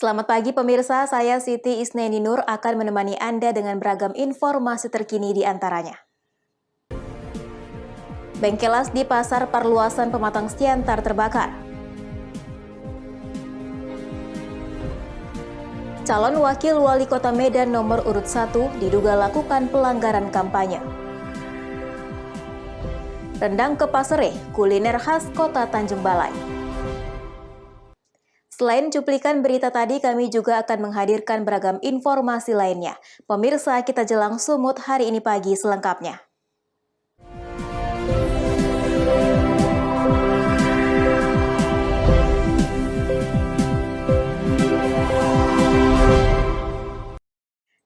Selamat pagi pemirsa, saya Siti Isneni Nur akan menemani Anda dengan beragam informasi terkini di antaranya. Bengkelas di Pasar Perluasan Pematang Siantar terbakar. Calon Wakil Wali Kota Medan nomor urut 1 diduga lakukan pelanggaran kampanye. Rendang ke Pasere, kuliner khas Kota Tanjung Balai. Selain cuplikan berita tadi, kami juga akan menghadirkan beragam informasi lainnya. Pemirsa, kita jelang Sumut hari ini pagi selengkapnya.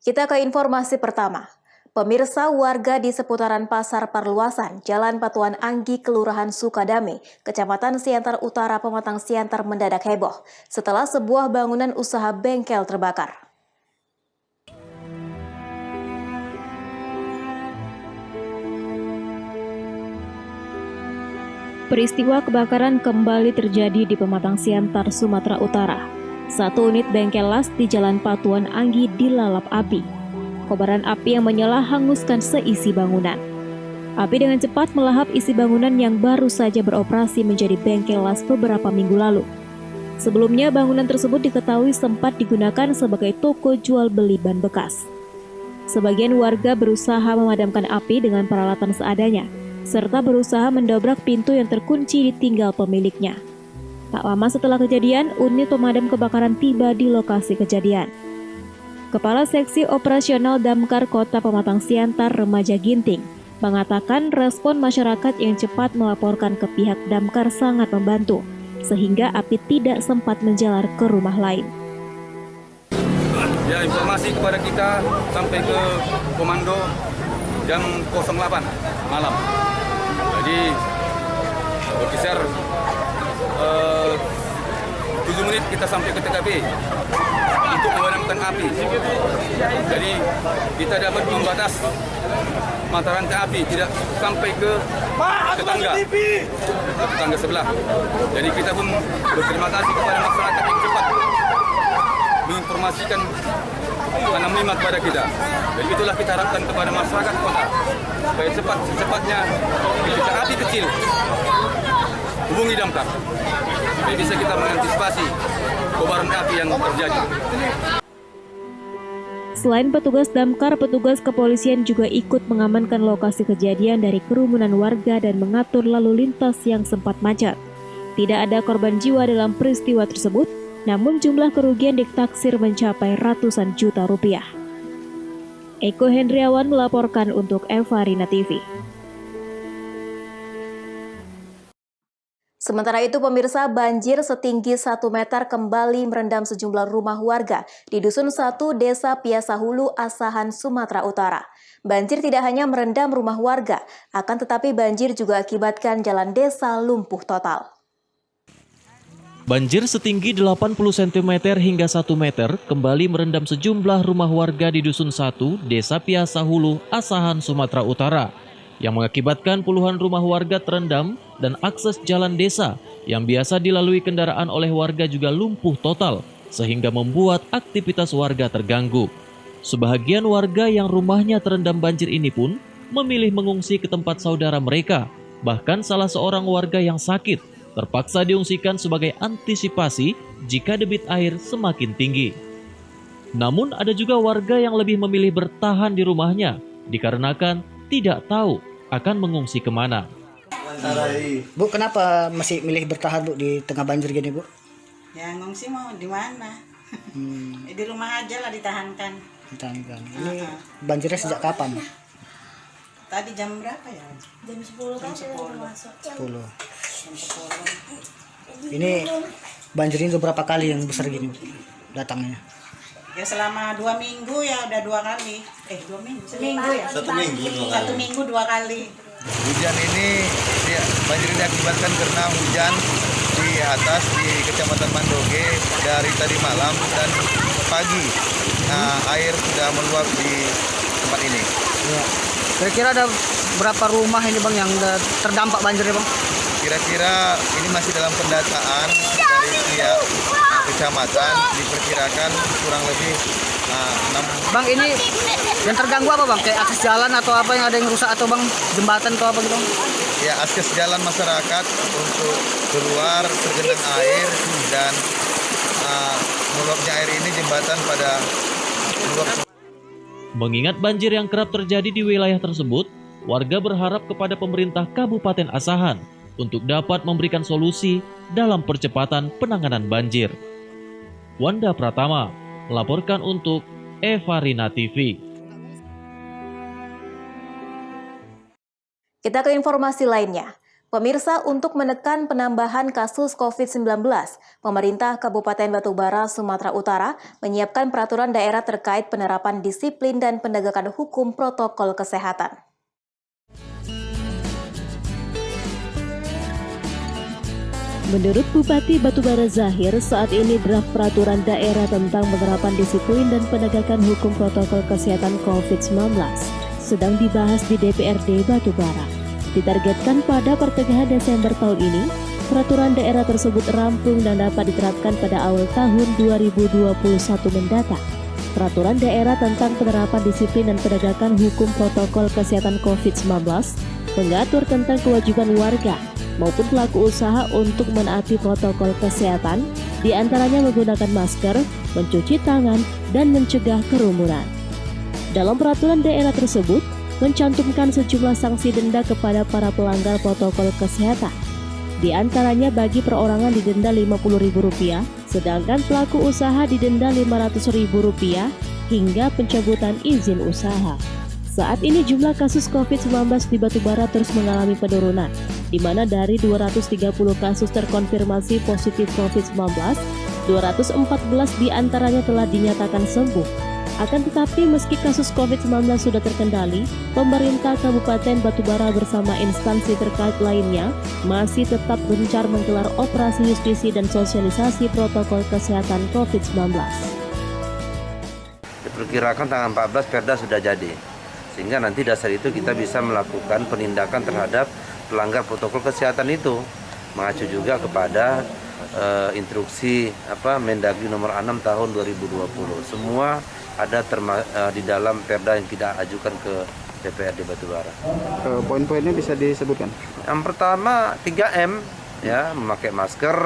Kita ke informasi pertama. Pemirsa, warga di seputaran Pasar Perluasan, Jalan Patuan Anggi, Kelurahan Sukadame, Kecamatan Siantar Utara, Pematang Siantar mendadak heboh setelah sebuah bangunan usaha bengkel terbakar. Peristiwa kebakaran kembali terjadi di Pematang Siantar, Sumatera Utara. Satu unit bengkel las di Jalan Patuan Anggi dilalap api. Kobaran api yang menyala hanguskan seisi bangunan. Api dengan cepat melahap isi bangunan yang baru saja beroperasi menjadi bengkel las beberapa minggu lalu. Sebelumnya bangunan tersebut diketahui sempat digunakan sebagai toko jual beli ban bekas. Sebagian warga berusaha memadamkan api dengan peralatan seadanya, serta berusaha mendobrak pintu yang terkunci ditinggal pemiliknya. Tak lama setelah kejadian, unit pemadam kebakaran tiba di lokasi kejadian. Kepala Seksi Operasional Damkar Kota Pematang Siantar Remaja Ginting mengatakan respon masyarakat yang cepat melaporkan ke pihak damkar sangat membantu, sehingga api tidak sempat menjalar ke rumah lain. Ya, informasi kepada kita sampai ke komando jam 08 malam. Jadi berkisar 7 menit kita sampai ke TKP untuk memadamkan api. Jadi kita dapat membatas mata rantai api tidak sampai ke tetangga sebelah. Jadi kita pun berterima kasih kepada masyarakat yang cepat menginformasikan tanam limat kepada kita. Dan itulah kita harapkan kepada masyarakat kota supaya secepatnya ketika api kecil hubungi damkar supaya bisa kita mengantisipasi kobaran api yang terjadi. Selain petugas damkar, petugas kepolisian juga ikut mengamankan lokasi kejadian dari kerumunan warga dan mengatur lalu lintas yang sempat macet. Tidak ada korban jiwa dalam peristiwa tersebut, namun jumlah kerugian ditaksir mencapai ratusan juta rupiah. Eko Hendriawan melaporkan untuk Evarina TV. Sementara itu pemirsa, banjir setinggi 1 meter kembali merendam sejumlah rumah warga di Dusun 1 Desa Piasa Hulu, Asahan, Sumatera Utara. Banjir tidak hanya merendam rumah warga, akan tetapi banjir juga akibatkan jalan desa lumpuh total. Banjir setinggi 80 cm hingga 1 meter kembali merendam sejumlah rumah warga di Dusun 1 Desa Piasa Hulu, Asahan, Sumatera Utara, yang mengakibatkan puluhan rumah warga terendam dan akses jalan desa yang biasa dilalui kendaraan oleh warga juga lumpuh total, sehingga membuat aktivitas warga terganggu. Sebahagian warga yang rumahnya terendam banjir ini pun memilih mengungsi ke tempat saudara mereka. Bahkan salah seorang warga yang sakit terpaksa diungsikan sebagai antisipasi jika debit air semakin tinggi. Namun ada juga warga yang lebih memilih bertahan di rumahnya dikarenakan tidak tahu akan mengungsi kemana. Bu, kenapa masih milih bertahan Bu di tengah banjir gini Bu? Ya ngungsi mau di mana? Di rumah aja lah ditahankan. Ditahankan. Ini banjirnya sejak kapan? Tadi jam berapa ya? Jam 10 kan sudah masuk. 10. Ini banjir ini berapa kali yang besar gini Bu datangnya? Ya selama 2 minggu ya udah 2 kali. 2 minggu. Seminggu ya? 1 minggu 2 kali. 1 minggu 2 kali. Hujan ini banjir diakibatkan karena hujan di atas di Kecamatan Mandoge dari tadi malam dan pagi. Nah, air sudah meluap di tempat ini. Ya. Kira-kira ada berapa rumah ini Bang yang terdampak banjirnya Bang? Kira-kira ini masih dalam pendataan dari pihak kecamatan diperkirakan kurang lebih 6. Bang, ini yang terganggu apa bang? Kayak akses jalan atau apa yang ada yang rusak atau bang jembatan atau apa gitu? Ya, akses jalan masyarakat untuk keluar tergenang air dan meluapnya air ini jembatan pada meluap. Mengingat banjir yang kerap terjadi di wilayah tersebut, warga berharap kepada pemerintah Kabupaten Asahan untuk dapat memberikan solusi dalam percepatan penanganan banjir. Wanda Pratama melaporkan untuk Evarina TV. Kita ke informasi lainnya. Pemirsa, untuk menekan penambahan kasus COVID-19, pemerintah Kabupaten Batubara, Sumatera Utara menyiapkan peraturan daerah terkait penerapan disiplin dan penegakan hukum protokol kesehatan. Menurut Bupati Batubara Zahir, saat ini draft peraturan daerah tentang penerapan disiplin dan penegakan hukum protokol kesehatan COVID-19 sedang dibahas di DPRD Batubara. Ditargetkan pada pertengahan Desember tahun ini, peraturan daerah tersebut rampung dan dapat diterapkan pada awal tahun 2021 mendatang. Peraturan daerah tentang penerapan disiplin dan penegakan hukum protokol kesehatan COVID-19 mengatur tentang kewajiban warga maupun pelaku usaha untuk menaati protokol kesehatan, diantaranya menggunakan masker, mencuci tangan, dan mencegah kerumunan. Dalam peraturan daerah tersebut, mencantumkan sejumlah sanksi denda kepada para pelanggar protokol kesehatan. Di antaranya bagi perorangan didenda Rp50.000, sedangkan pelaku usaha didenda Rp500.000 hingga pencabutan izin usaha. Saat ini jumlah kasus COVID-19 di Batubara terus mengalami penurunan, di mana dari 230 kasus terkonfirmasi positif COVID-19, 214 diantaranya telah dinyatakan sembuh. Akan tetapi meski kasus COVID-19 sudah terkendali, pemerintah Kabupaten Batubara bersama instansi terkait lainnya masih tetap gencar menggelar operasi justisi dan sosialisasi protokol kesehatan COVID-19. Diperkirakan tanggal 14 Perda sudah jadi, sehingga nanti dasar itu kita bisa melakukan penindakan terhadap pelanggar protokol kesehatan itu, mengacu juga kepada instruksi Mendagri nomor 6 tahun 2020. Semua ada di dalam Perda yang kita ajukan ke DPRD Batubara. Poin-poinnya bisa disebutkan? Yang pertama 3M, ya, memakai masker,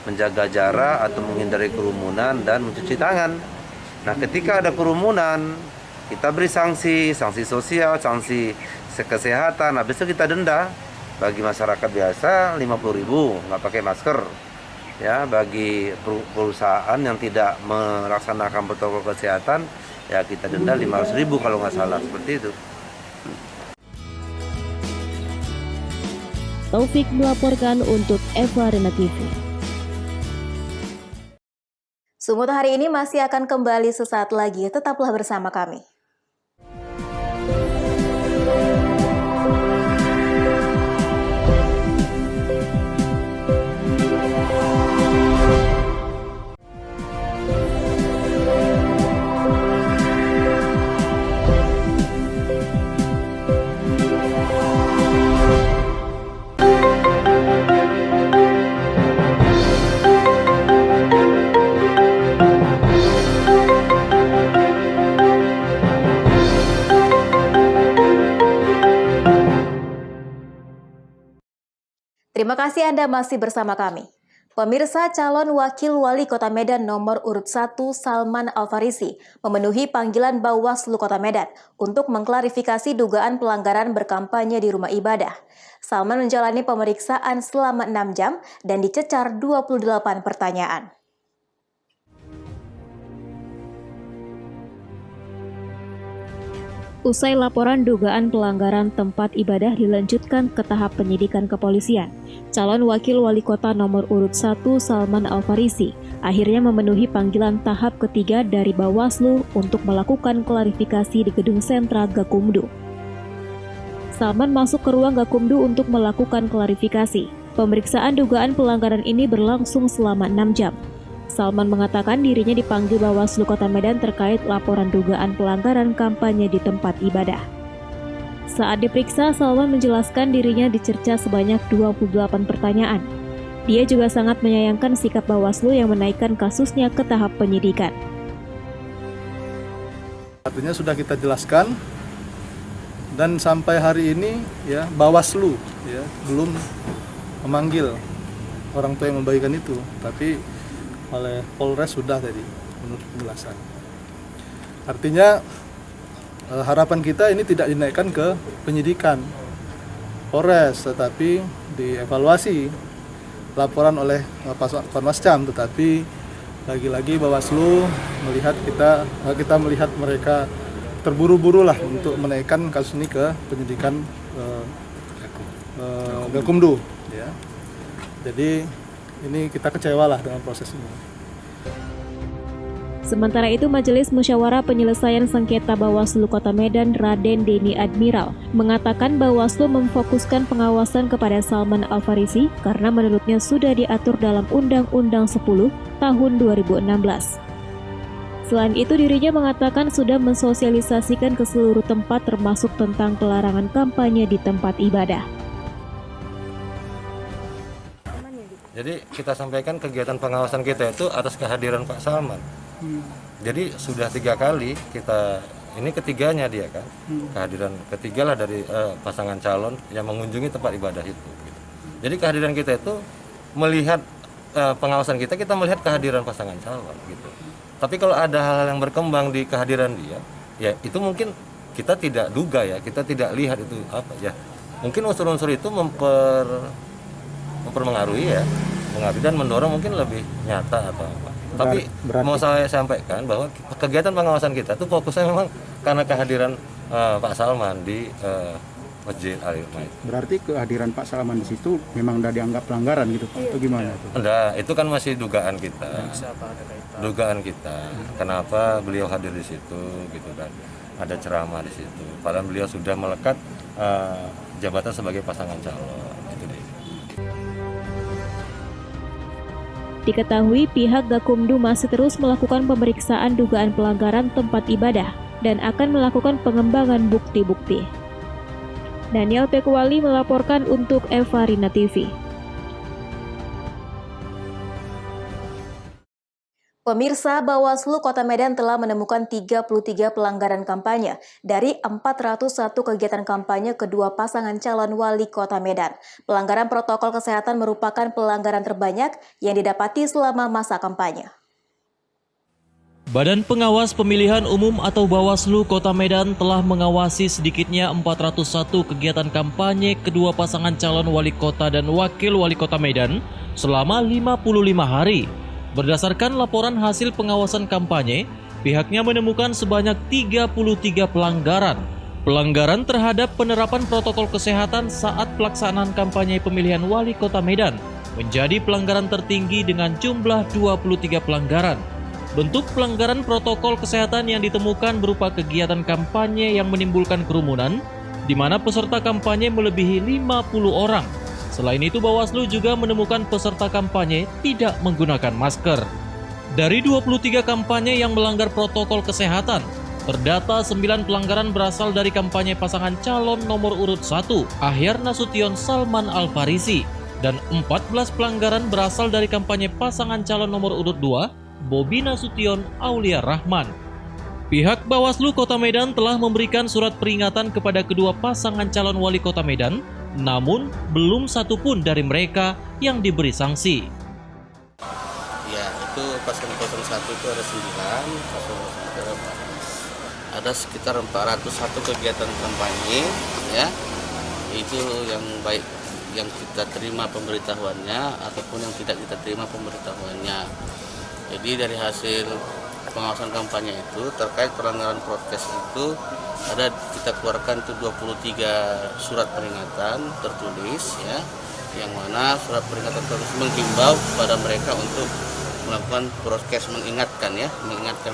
menjaga jarak atau menghindari kerumunan, dan mencuci tangan. Nah, ketika ada kerumunan, kita beri sanksi sosial, sanksi kesehatan. Habis itu kita denda. Bagi masyarakat biasa 50.000 nggak pakai masker. Ya, bagi perusahaan yang tidak melaksanakan protokol kesehatan, ya kita denda 500.000 kalau nggak salah, seperti itu. Taufik melaporkan untuk Evarina TV. Sumut hari ini masih akan kembali sesaat lagi, tetaplah bersama kami. Terima kasih Anda masih bersama kami. Pemirsa, calon Wakil Wali Kota Medan nomor urut 1 Salman Al-Farisi memenuhi panggilan Bawaslu Kota Medan untuk mengklarifikasi dugaan pelanggaran berkampanye di rumah ibadah. Salman menjalani pemeriksaan selama 6 jam dan dicecar 28 pertanyaan. Usai laporan dugaan pelanggaran tempat ibadah dilanjutkan ke tahap penyidikan kepolisian, calon Wakil Wali Kota nomor urut 1 Salman Al-Farisi akhirnya memenuhi panggilan tahap ketiga dari Bawaslu untuk melakukan klarifikasi di Gedung Sentra Gakumdu. Salman masuk ke ruang Gakumdu untuk melakukan klarifikasi. Pemeriksaan dugaan pelanggaran ini berlangsung selama 6 jam. Salman mengatakan dirinya dipanggil Bawaslu Kota Medan terkait laporan dugaan pelanggaran kampanye di tempat ibadah. Saat diperiksa, Salman menjelaskan dirinya dicerca sebanyak 28 pertanyaan. Dia juga sangat menyayangkan sikap Bawaslu yang menaikkan kasusnya ke tahap penyidikan. Artinya sudah kita jelaskan dan sampai hari ini ya Bawaslu ya belum memanggil orang tua yang membagikan itu, tapi oleh Polres sudah tadi menurut penjelasan. Artinya harapan kita ini tidak dinaikkan ke penyidikan Polres, tetapi dievaluasi laporan oleh Panwascam, tetapi lagi-lagi Bawaslu melihat kita melihat mereka terburu-buru lah untuk menaikkan kasus ini ke penyidikan Gakumdu ya. Jadi ini kita kecewa lah dengan proses ini. Sementara itu, Majelis Musyawarah Penyelesaian Sengketa Bawaslu Kota Medan Raden Deni Admiral mengatakan Bawaslu memfokuskan pengawasan kepada Salman Al-Farisi karena menurutnya sudah diatur dalam Undang-Undang 10 tahun 2016. Selain itu, dirinya mengatakan sudah mensosialisasikan ke seluruh tempat termasuk tentang pelarangan kampanye di tempat ibadah. Jadi kita sampaikan kegiatan pengawasan kita itu atas kehadiran Pak Salman. Jadi sudah 3 kali kita, ini ketiganya dia kan, kehadiran ketiga lah dari pasangan calon yang mengunjungi tempat ibadah itu. Gitu. Jadi kehadiran kita itu melihat pengawasan kita melihat kehadiran pasangan calon gitu. Tapi kalau ada hal-hal yang berkembang di kehadiran dia, ya itu mungkin kita tidak duga ya, kita tidak lihat itu apa ya. Mungkin unsur-unsur itu mempengaruhi ya, mengaruhi dan mendorong mungkin lebih nyata atau apa. Tapi mau saya sampaikan bahwa kegiatan pengawasan kita itu fokusnya memang karena kehadiran Pak Salman di Masjid Al-Hikmah. Berarti kehadiran Pak Salman di situ memang udah dianggap pelanggaran gitu Pak? Atau gimana? Enggak, itu kan masih dugaan kita. Dugaan kita. Kenapa beliau hadir di situ gitu kan. Ada ceramah di situ. Padahal beliau sudah melekat jabatan sebagai pasangan calon. Itu dia. Diketahui pihak Gakumdu masih terus melakukan pemeriksaan dugaan pelanggaran tempat ibadah dan akan melakukan pengembangan bukti-bukti. Daniel Pekwali melaporkan untuk Evarina TV. Pemirsa, Bawaslu Kota Medan telah menemukan 33 pelanggaran kampanye dari 401 kegiatan kampanye kedua pasangan calon wali Kota Medan. Pelanggaran protokol kesehatan merupakan pelanggaran terbanyak yang didapati selama masa kampanye. Badan Pengawas Pemilihan Umum atau Bawaslu Kota Medan telah mengawasi sedikitnya 401 kegiatan kampanye kedua pasangan calon wali kota dan wakil wali kota Medan selama 55 hari. Berdasarkan laporan hasil pengawasan kampanye, pihaknya menemukan sebanyak 33 pelanggaran. Pelanggaran terhadap penerapan protokol kesehatan saat pelaksanaan kampanye pemilihan wali kota Medan menjadi pelanggaran tertinggi dengan jumlah 23 pelanggaran. Bentuk pelanggaran protokol kesehatan yang ditemukan berupa kegiatan kampanye yang menimbulkan kerumunan, di mana peserta kampanye melebihi 50 orang. Selain itu, Bawaslu juga menemukan peserta kampanye tidak menggunakan masker. Dari 23 kampanye yang melanggar protokol kesehatan, terdata 9 pelanggaran berasal dari kampanye pasangan calon nomor urut 1, Ahyar Nasution Salman Al-Farisi, dan 14 pelanggaran berasal dari kampanye pasangan calon nomor urut 2, Bobi Nasution Aulia Rahman. Pihak Bawaslu Kota Medan telah memberikan surat peringatan kepada kedua pasangan calon wali Kota Medan, namun belum satu pun dari mereka yang diberi sanksi. Ya, itu pasangan 01 itu ada 9, ada sekitar 401 kegiatan kampanye, ya. Itu yang baik yang kita terima pemberitahuannya ataupun yang tidak kita terima pemberitahuannya. Jadi dari hasil pengawasan kampanye itu terkait pelanggaran prokes itu ada kita keluarkan itu 23 surat peringatan tertulis ya, yang mana surat peringatan tertulis menghimbau kepada mereka untuk melakukan prokes, mengingatkan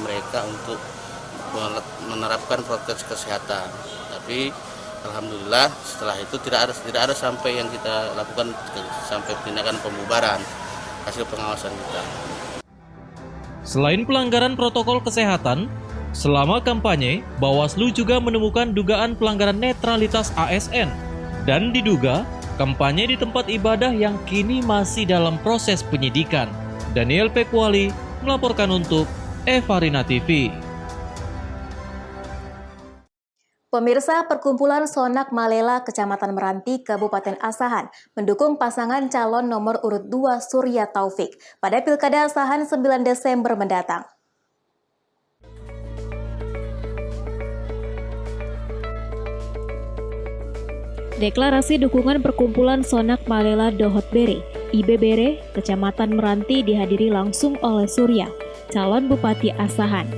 mereka untuk menerapkan prokes kesehatan. Tapi alhamdulillah setelah itu tidak ada sampai yang kita lakukan sampai tindakan pembubaran hasil pengawasan kita. Selain pelanggaran protokol kesehatan, selama kampanye, Bawaslu juga menemukan dugaan pelanggaran netralitas ASN dan diduga Kampanye di tempat ibadah yang kini masih dalam proses penyidikan. Daniel Pekuali melaporkan untuk Evarina TV. Pemirsa, Perkumpulan Sonak Malela Kecamatan Meranti, Kabupaten Asahan mendukung pasangan calon nomor urut 2 Surya Taufik pada Pilkada Asahan 9 Desember mendatang. Deklarasi dukungan Perkumpulan Sonak Malela Dohot Bere, IBBere, Kecamatan Meranti dihadiri langsung oleh Surya, calon Bupati Asahan.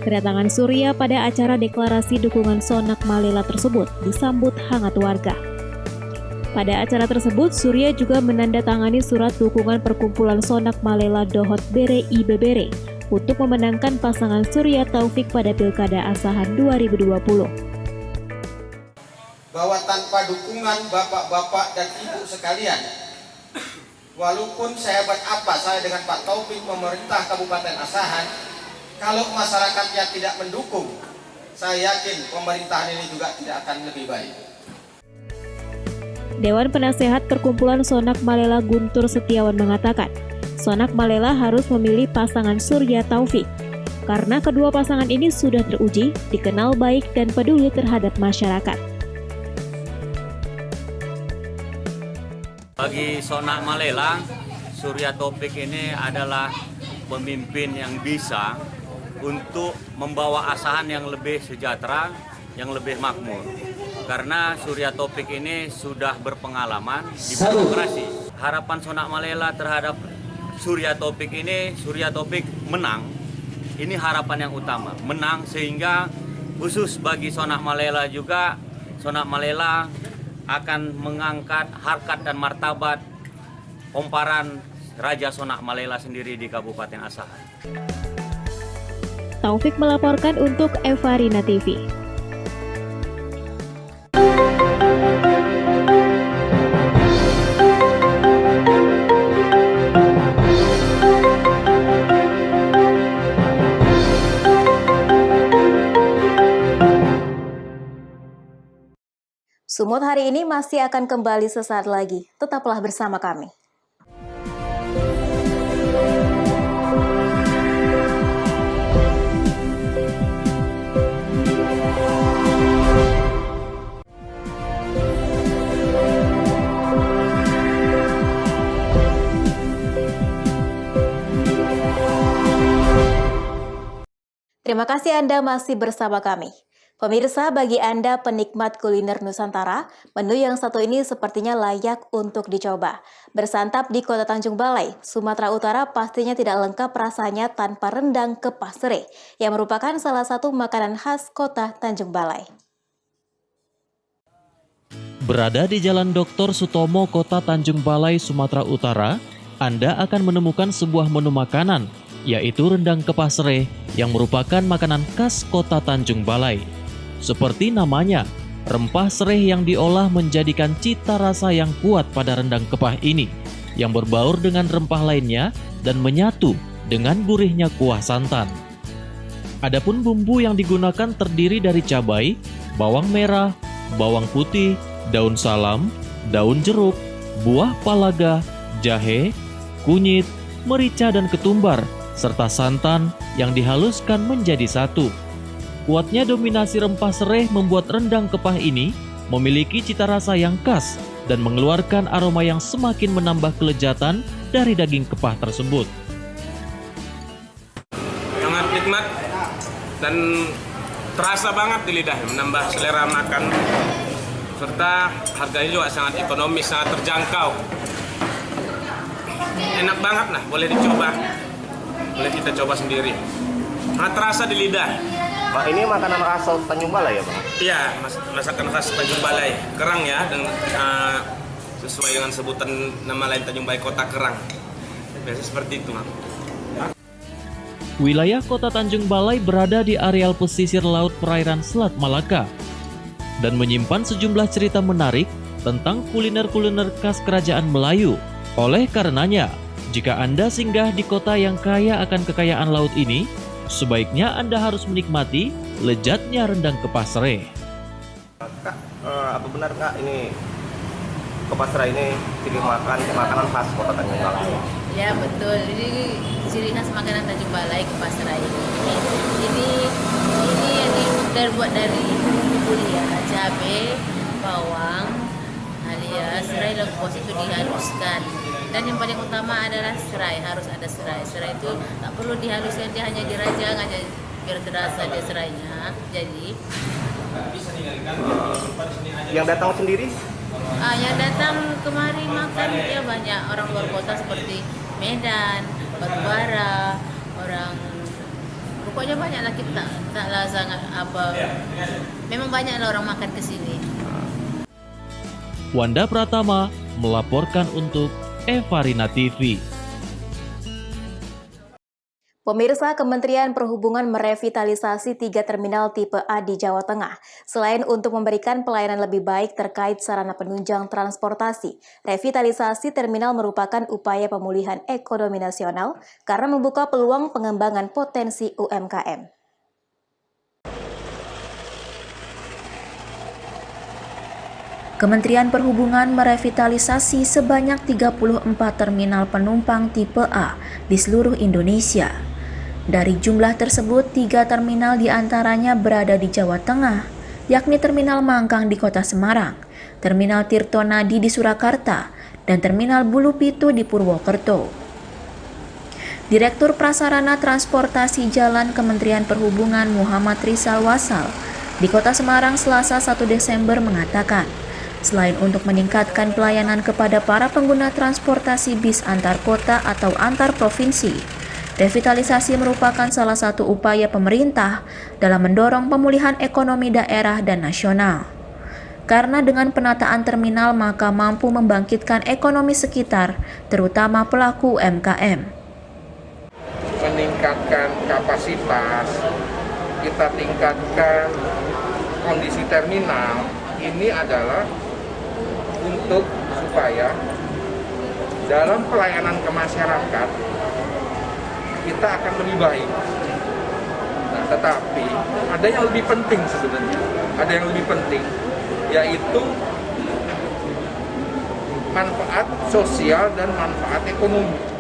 Kedatangan Surya pada acara deklarasi dukungan Sonak Malela tersebut disambut hangat warga. Pada acara tersebut, Surya juga menandatangani surat dukungan Perkumpulan Sonak Malela Dohot Bere IBBere untuk memenangkan pasangan Surya Taufik pada Pilkada Asahan 2020. Bahwa tanpa dukungan bapak-bapak dan ibu sekalian, walaupun sehebat apa saya dengan Pak Taufik memerintah Kabupaten Asahan, kalau masyarakatnya tidak mendukung, saya yakin pemerintahan ini juga tidak akan lebih baik. Dewan Penasehat Perkumpulan Sonak Malela Guntur Setiawan mengatakan, Sonak Malela harus memilih pasangan Surya Taufik, karena kedua pasangan ini sudah teruji, dikenal baik dan peduli terhadap masyarakat. Bagi Sonak Malela, Surya Taufik ini adalah pemimpin yang bisa untuk membawa Asahan yang lebih sejahtera, yang lebih makmur. Karena Surya Taufik ini sudah berpengalaman di birokrasi. Harapan Sonak Malela terhadap Surya Taufik ini, Surya Taufik menang. Ini harapan yang utama, menang, sehingga khusus bagi Sonak Malela juga, Sonak Malela akan mengangkat harkat dan martabat omparan Raja Sonak Malela sendiri di Kabupaten Asahan. Taufik melaporkan untuk Evarina TV. Sumut hari ini masih akan kembali sesaat lagi. Tetaplah bersama kami. Terima kasih Anda masih bersama kami. Pemirsa, bagi Anda penikmat kuliner Nusantara, menu yang satu ini sepertinya layak untuk dicoba. Bersantap di Kota Tanjung Balai, Sumatera Utara pastinya tidak lengkap rasanya tanpa rendang kepah sereh, yang merupakan salah satu makanan khas Kota Tanjung Balai. Berada di Jalan Dr. Sutomo, Kota Tanjung Balai, Sumatera Utara, Anda akan menemukan sebuah menu makanan, yaitu rendang kepah sereh yang merupakan makanan khas Kota Tanjung Balai. Seperti namanya, rempah sereh yang diolah menjadikan cita rasa yang kuat pada rendang kepah ini, yang berbaur dengan rempah lainnya dan menyatu dengan gurihnya kuah santan. Adapun bumbu yang digunakan terdiri dari cabai, bawang merah, bawang putih, daun salam, daun jeruk, buah palaga, jahe, kunyit, merica dan ketumbar, serta santan yang dihaluskan menjadi satu. Kuatnya dominasi rempah sereh membuat rendang kepah ini memiliki cita rasa yang khas dan mengeluarkan aroma yang semakin menambah kelezatan dari daging kepah tersebut. Sangat nikmat dan terasa banget di lidah, menambah selera makan, serta harganya juga sangat ekonomis, sangat terjangkau. Enak banget lah, boleh dicoba, boleh kita coba sendiri. Sangat terasa di lidah. Pak, ini makanan khas Tanjung Balai ya, Bang? Iya, masakan khas Tanjung Balai, kerang ya, dan sesuai dengan sebutan nama lain Tanjung Balai, Kota Kerang. Biasa seperti itu, Bang. Wilayah Kota Tanjung Balai berada di areal pesisir laut perairan Selat Malaka dan menyimpan sejumlah cerita menarik tentang kuliner-kuliner khas kerajaan Melayu. Oleh karenanya, jika Anda singgah di kota yang kaya akan kekayaan laut ini, sebaiknya Anda harus menikmati lezatnya rendang kepah sereh. Kak, apa benar Kak ini ke Pasrai ini ciri makanan khas Kota Tanjung Balai. Ya betul, ini ciri khas makanan Tanjung Balai ke Pasrai ini yang terbuat dari bumbu ya, cabai, bawang, alias serai lengkuas itu dihaluskan. Dan yang paling utama adalah serai, harus ada serai. Serai itu tak perlu dihaluskan, dia hanya dirajang aja biar terasa dia serainya. Jadi yang datang sendiri? Yang datang kemari makan ya banyak orang luar kota seperti Medan, Batubara, orang pokoknya banyak lah, kita taklah sangat apa. Memang banyak lah orang makan ke sini. Wanda Pratama melaporkan untuk Evarina TV. Pemirsa, Kementerian Perhubungan merevitalisasi 3 terminal tipe A di Jawa Tengah. Selain untuk memberikan pelayanan lebih baik terkait sarana penunjang transportasi, revitalisasi terminal merupakan upaya pemulihan ekonomi nasional karena membuka peluang pengembangan potensi UMKM. Kementerian Perhubungan merevitalisasi sebanyak 34 terminal penumpang tipe A di seluruh Indonesia. Dari jumlah tersebut, 3 terminal diantaranya berada di Jawa Tengah, yakni Terminal Mangkang di Kota Semarang, Terminal Tirtonadi di Surakarta, dan Terminal Bulu Pitu di Purwokerto. Direktur Prasarana Transportasi Jalan Kementerian Perhubungan Muhammad Rizal Wasal di Kota Semarang Selasa 1 Desember mengatakan, selain untuk meningkatkan pelayanan kepada para pengguna transportasi bis antar kota atau antar provinsi, revitalisasi merupakan salah satu upaya pemerintah dalam mendorong pemulihan ekonomi daerah dan nasional. Karena dengan penataan terminal maka mampu membangkitkan ekonomi sekitar, terutama pelaku UMKM. Meningkatkan kapasitas, kita tingkatkan kondisi terminal, ini adalah untuk supaya dalam pelayanan ke masyarakat kita akan lebih baik. Nah, tetapi ada yang lebih penting sebenarnya, ada yang lebih penting, yaitu manfaat sosial dan manfaat ekonomi.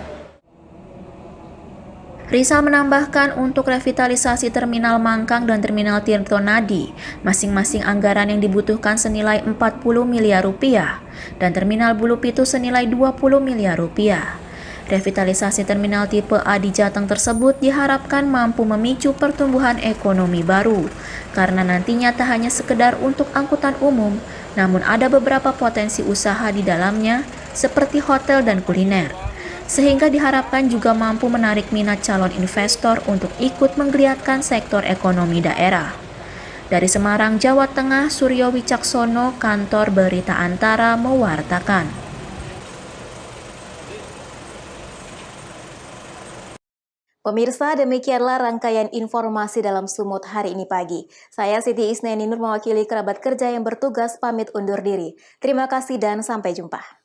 Rizal menambahkan untuk revitalisasi Terminal Mangkang dan Terminal Tirtonadi, masing-masing anggaran yang dibutuhkan senilai 40 miliar rupiah dan Terminal Bulu Pitu senilai 20 miliar rupiah. Revitalisasi terminal tipe A di Jateng tersebut diharapkan mampu memicu pertumbuhan ekonomi baru, karena nantinya tak hanya sekedar untuk angkutan umum, namun ada beberapa potensi usaha di dalamnya, seperti hotel dan kuliner. Sehingga diharapkan juga mampu menarik minat calon investor untuk ikut menggeliatkan sektor ekonomi daerah. Dari Semarang, Jawa Tengah, Suryo Wicaksono, Kantor Berita Antara mewartakan. Pemirsa, demikianlah rangkaian informasi dalam Sumut hari ini pagi. Saya Siti Isneni Nur mewakili kerabat kerja yang bertugas pamit undur diri. Terima kasih dan sampai jumpa.